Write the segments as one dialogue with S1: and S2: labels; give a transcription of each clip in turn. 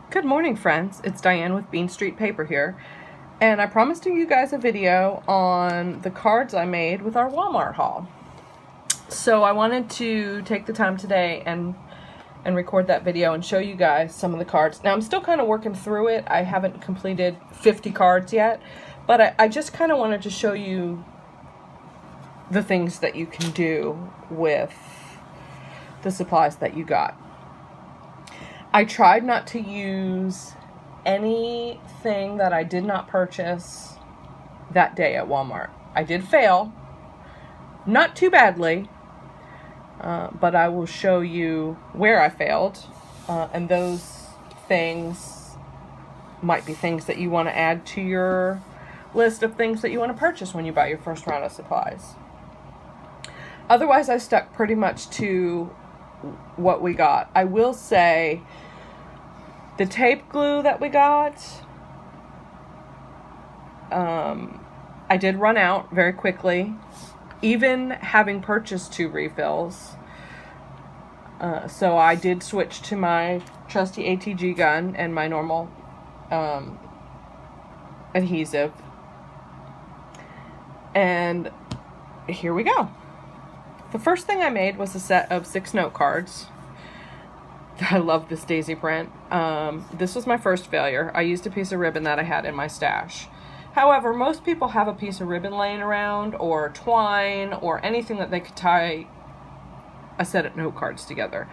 S1: Good morning, friends. It's Diane with Bean Street Paper here, and I promised you guys a video on the cards I made with our Walmart haul. So I wanted to take the time today and record that video and show you guys some of the cards. Now I'm still kind of working through it. I haven't completed 50 cards yet, but I just kind of wanted to show you the things that you can do with the supplies that you got. I tried not to use anything that I did not purchase that day at Walmart. I did fail, not too badly, but I will show you where I failed, and those things might be things that you want to add to your list of things that you want to purchase when you buy your first round of supplies. Otherwise, I stuck pretty much to what we got. I will say the tape glue that we got, I did run out very quickly, even having purchased 2 refills. So I did switch to my trusty ATG gun and my normal adhesive. And here we go. The first thing I made was a set of 6 note cards. I love this daisy print. This was my first failure. I used a piece of ribbon that I had in my stash. However, most people have a piece of ribbon laying around, or twine, or anything that they could tie a set of note cards together.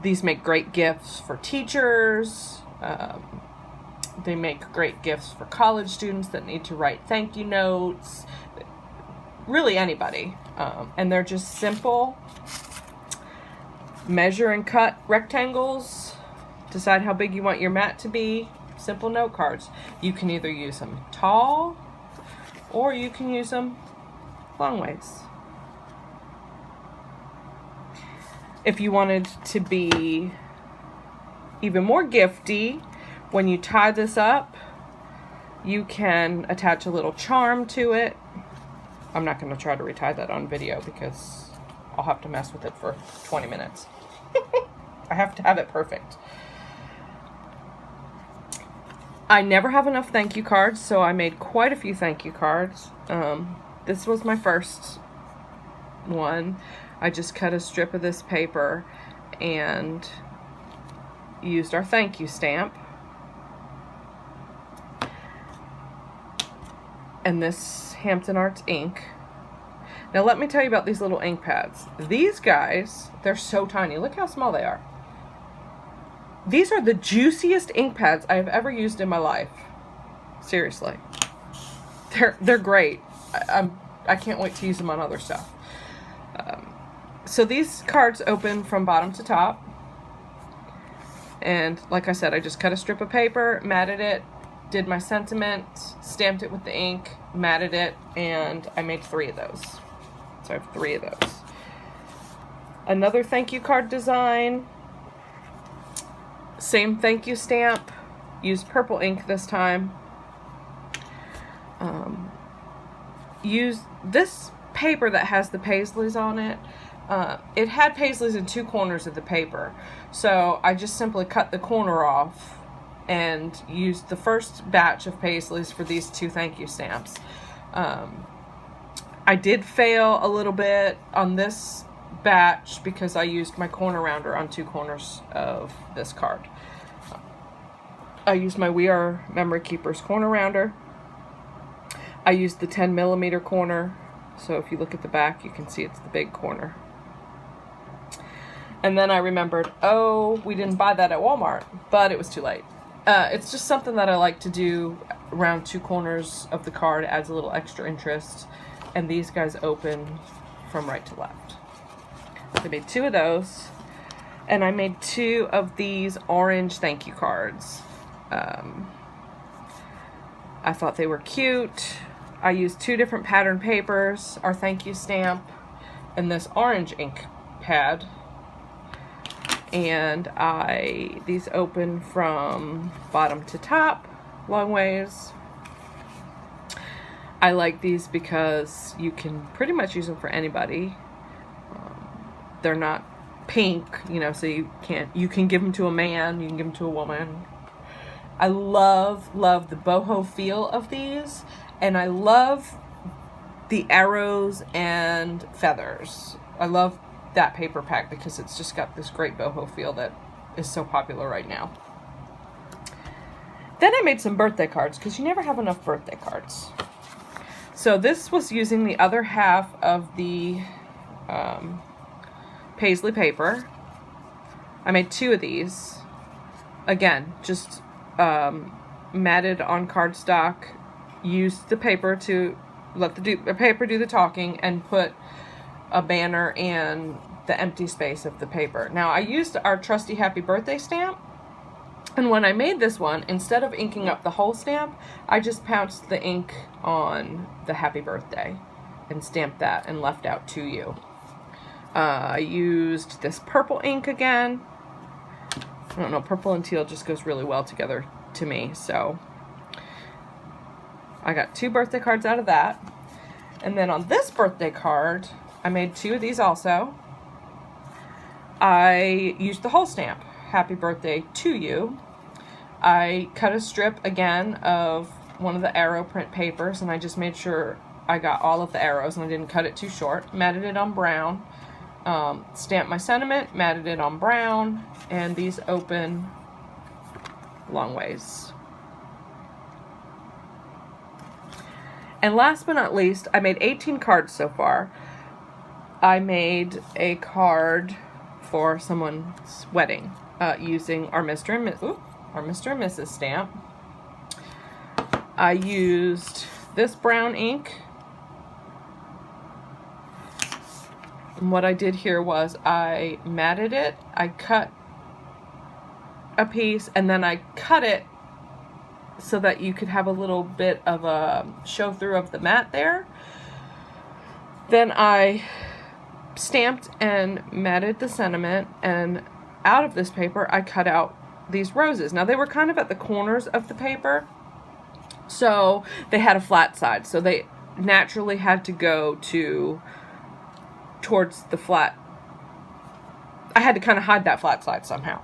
S1: These make great gifts for teachers. They make great gifts for college students that need to write thank you notes. Really anybody. And they're just simple. Measure and cut rectangles. Decide how big you want your mat to be. Simple note cards. You can either use them tall or you can use them long ways. If you wanted to be even more gifty, when you tie this up, you can attach a little charm to it. I'm not going to try to retie that on video because I'll have to mess with it for 20 minutes. I have to have it perfect. I never have enough thank you cards, so I made quite a few thank you cards. This was my first one. I just cut a strip of this paper and used our thank you stamp. And this Hampton Arts ink. Now let me tell you about these little ink pads. These guys, they're so tiny. Look how small they are. These are the juiciest ink pads I have ever used in my life. Seriously. They're great. I can't wait to use them on other stuff. So these cards open from bottom to top. And like I said, I just cut a strip of paper, matted it, did my sentiment, stamped it with the ink, matted it, and I made 3 of those. So I have 3 of those. Another thank you card design. Same thank you stamp. Used purple ink this time. Used this paper that has the paisleys on it. It had paisleys in 2 corners of the paper. So I just simply cut the corner off and used the first batch of paisleys for these 2 thank you stamps. I did fail a little bit on this batch because I used my corner rounder on 2 corners of this card. I used my We Are Memory Keepers corner rounder. I used the 10mm corner, so if you look at the back you can see it's the big corner. And then I remembered, oh, we didn't buy that at Walmart, but it was too late. It's just something that I like to do around 2 corners of the card. It adds a little extra interest. And these guys open from right to left. So I made 2 of those. And I made 2 of these orange thank you cards. I thought they were cute. I used 2 different pattern papers, our thank you stamp, and this orange ink pad. And these open from bottom to top, long ways. I like these because you can pretty much use them for anybody. They're not pink, you know, so you can give them to a man, you can give them to a woman. I love the boho feel of these, and I love the arrows and feathers. I love that paper pack because it's just got this great boho feel that is so popular right now. Then I made some birthday cards because you never have enough birthday cards. So this was using the other half of the paisley paper. I made 2 of these. Again, just matted on cardstock. Used the paper to let the paper do the talking, and put a banner in the empty space of the paper. Now I used our trusty happy birthday stamp, and when I made this one, instead of inking up the whole stamp, I just pounced the ink on the happy birthday and stamped that and left out "to you." I used this purple ink again. I don't know, purple and teal just goes really well together to me, so I got 2 birthday cards out of that. And then on this birthday card, I made 2 of these also. I used the whole stamp, happy birthday to you. I cut a strip again of one of the arrow print papers, and I just made sure I got all of the arrows and I didn't cut it too short. Matted it on brown, stamped my sentiment, matted it on brown, and these open long ways. And last but not least, I made 18 cards so far. I made a card for someone's wedding using our Mr. and Mrs. stamp. I used this brown ink. And what I did here was I matted it, I cut a piece, and then I cut it so that you could have a little bit of a show through of the mat there. Then I stamped and matted the sentiment, and out of this paper I cut out these roses. Now they were kind of at the corners of the paper, so they had a flat side, so they naturally had to go towards the flat. I had to kind of hide that flat side somehow,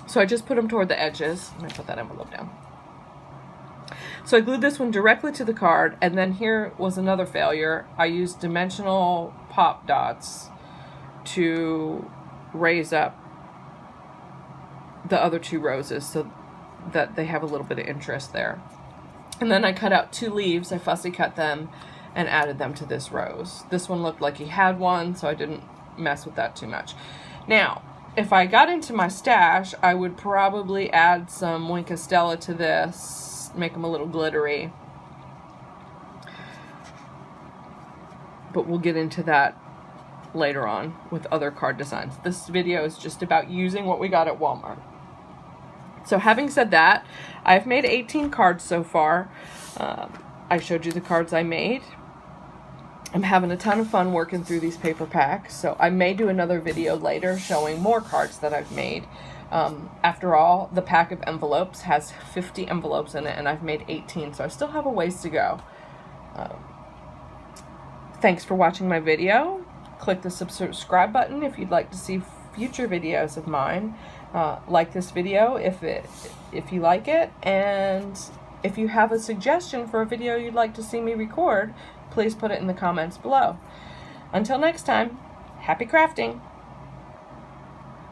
S1: so I just put them toward the edges. Let me put that envelope down. So I glued this one directly to the card, and then here was another failure. I used dimensional pop dots to raise up the other 2 roses so that they have a little bit of interest there. And then I cut out 2 leaves, I fussy cut them and added them to this rose. This one looked like he had one, so I didn't mess with that too much. Now, if I got into my stash, I would probably add some Wink of Stella to this, make them a little glittery. But we'll get into that later on with other card designs. This video is just about using what we got at Walmart. So having said that, I've made 18 cards so far. I showed you the cards I made. I'm having a ton of fun working through these paper packs, so I may do another video later showing more cards that I've made. After all, the pack of envelopes has 50 envelopes in it, and I've made 18, so I still have a ways to go. Thanks for watching my video. Click the subscribe button if you'd like to see future videos of mine. Like this video if you like it, and if you have a suggestion for a video you'd like to see me record, please put it in the comments below. Until next time, happy crafting!